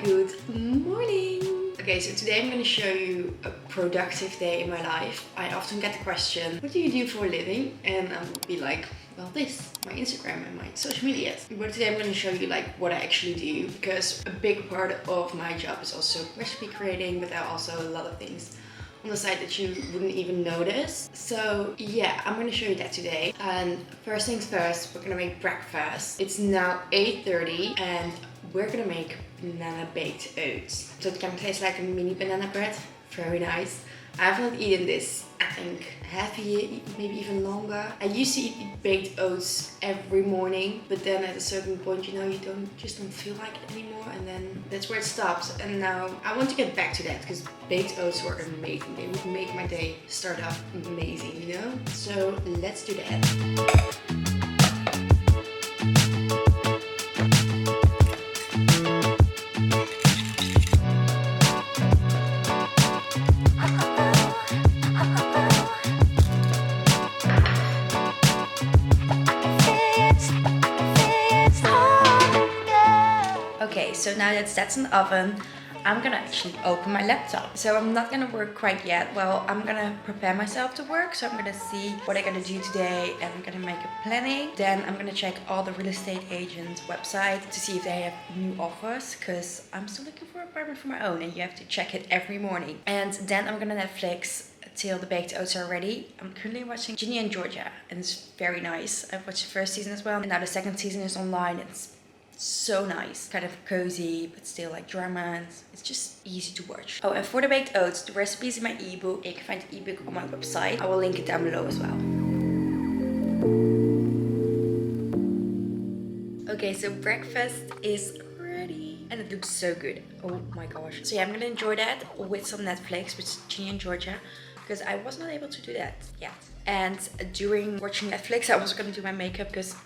Good morning! Okay, so today I'm going to show you a productive day in my life. I often get the question, what do you do for a living? And I'll be like, well, this, my Instagram and my social media. But today I'm going to show you like what I actually do, because a big part of my job is also recipe creating, but there are also a lot of things on the side that you wouldn't even notice. So yeah, I'm gonna show you that today. And first things first, we're gonna make breakfast. It's now 8:30 and we're gonna make banana baked oats. So it kind of tastes like a mini banana bread. Very nice. I haven't eaten this, I think, half a year, maybe even longer. I used to eat baked oats every morning, but then at a certain point, you know, you just don't feel like it anymore, and then that's where it stops. And now I want to get back to that because baked oats were amazing. They would make my day start off amazing, you know? So let's do that. Okay, so now that's in the oven, I'm gonna actually open my laptop. So I'm not gonna work quite yet. Well, I'm gonna prepare myself to work. So I'm gonna see what I'm gonna do today and I'm gonna make a planning. Then I'm gonna check all the real estate agents' website to see if they have new offers, because I'm still looking for an apartment for my own and you have to check it every morning. And then I'm gonna Netflix till the baked oats are ready. I'm currently watching Ginny and Georgia and it's very nice. I've watched the first season as well and now the second season is online. It's so nice, kind of cozy, but still like drama, and it's just easy to watch. Oh, and for the baked oats, the recipe is in my ebook. You can find the ebook on my website. I will link it down below as well. Okay, so breakfast is ready and it looks so good. Oh my gosh. So yeah, I'm gonna enjoy that with some Netflix with Ginny and Georgia, because I was not able to do that yet. And during watching Netflix, I was gonna do my makeup because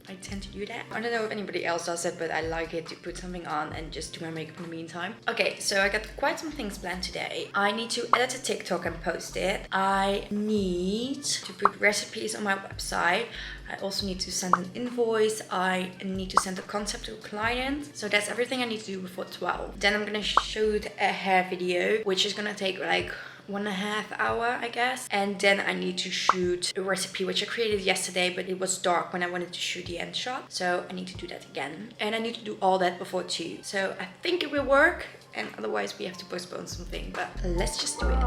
I tend to do that. I don't know if anybody else does it, but I like it to put something on and just do my makeup in the meantime. Okay, so I got quite some things planned today. I need to edit a TikTok and post it. I need to put recipes on my website. I also need to send an invoice. I need to send a concept to a client. So that's everything I need to do before 12. Then I'm gonna shoot a hair video, which is gonna take like 1.5 hours, I guess. And then I need to shoot a recipe which I created yesterday, but it was dark when I wanted to shoot the end shot. So I need to do that again. And I need to do all that before 2. So I think it will work, and otherwise we have to postpone something, but let's just do it.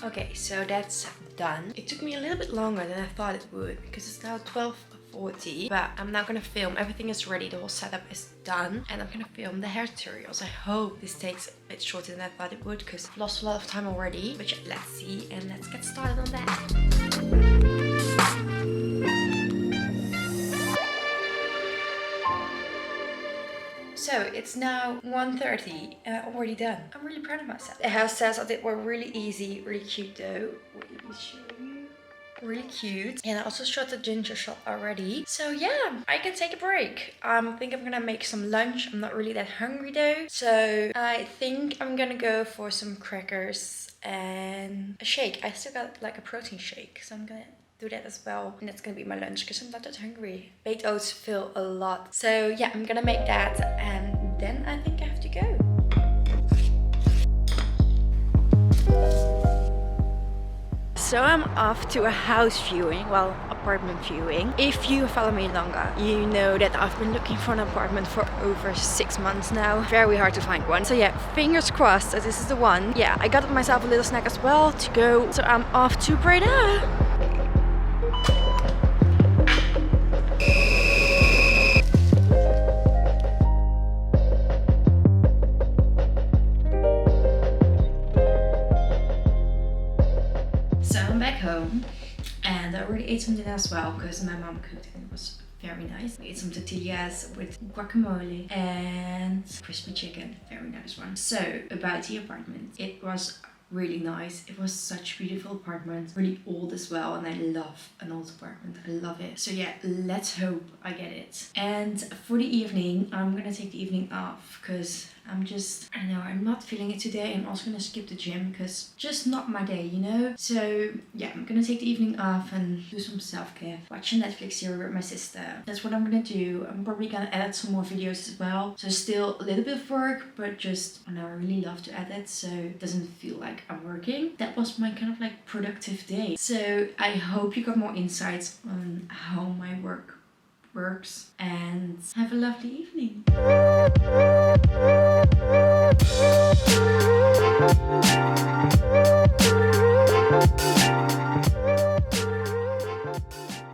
Okay, so that's done. It took me a little bit longer than I thought it would because it's now 12:40, but I'm now gonna film. Everything is ready, the whole setup is done, and I'm gonna film the hair tutorials. I hope this takes a bit shorter than I thought it would because I've lost a lot of time already, but yeah, let's see and let's get started on that. So it's now 1:30 and I'm already done. I'm really proud of myself. The hairstyles I did were really easy, really cute though. Wait, let me show you. Really cute. And I also shot the ginger shot already. So yeah, I can take a break. I think I'm gonna make some lunch. I'm not really that hungry though. So I think I'm gonna go for some crackers and a shake. I still got like a protein shake, so I'm gonna do that as well, and that's gonna be my lunch because I'm not that hungry. Baked oats fill a lot, so yeah, I'm gonna make that and then I think I have to go. So I'm off to a house viewing, well, apartment viewing. If you follow me longer, you know that I've been looking for an apartment for over 6 months now. Very hard to find one. So yeah, fingers crossed that this is the one. Yeah, I got myself a little snack as well to go. So I'm off to Breda. So I'm back home and I already ate some dinner as well because my mom cooked and it was very nice. I ate some tortillas with guacamole and crispy chicken, very nice one. So about the apartment, it was really nice. It was such a beautiful apartment, really old as well, and I love an old apartment. I love it. So yeah, let's hope I get it. And for the evening, I'm gonna take the evening off because I don't know, I'm not feeling it today. I'm also gonna skip the gym because just not my day, you know? So yeah, I'm gonna take the evening off and do some self-care. Watch a Netflix series with my sister. That's what I'm gonna do. I'm probably gonna edit some more videos as well. So still a little bit of work, but just, I know, I really love to edit, so it doesn't feel like I'm working. That was my kind of like productive day. So I hope you got more insights on how my work works, and have a lovely evening.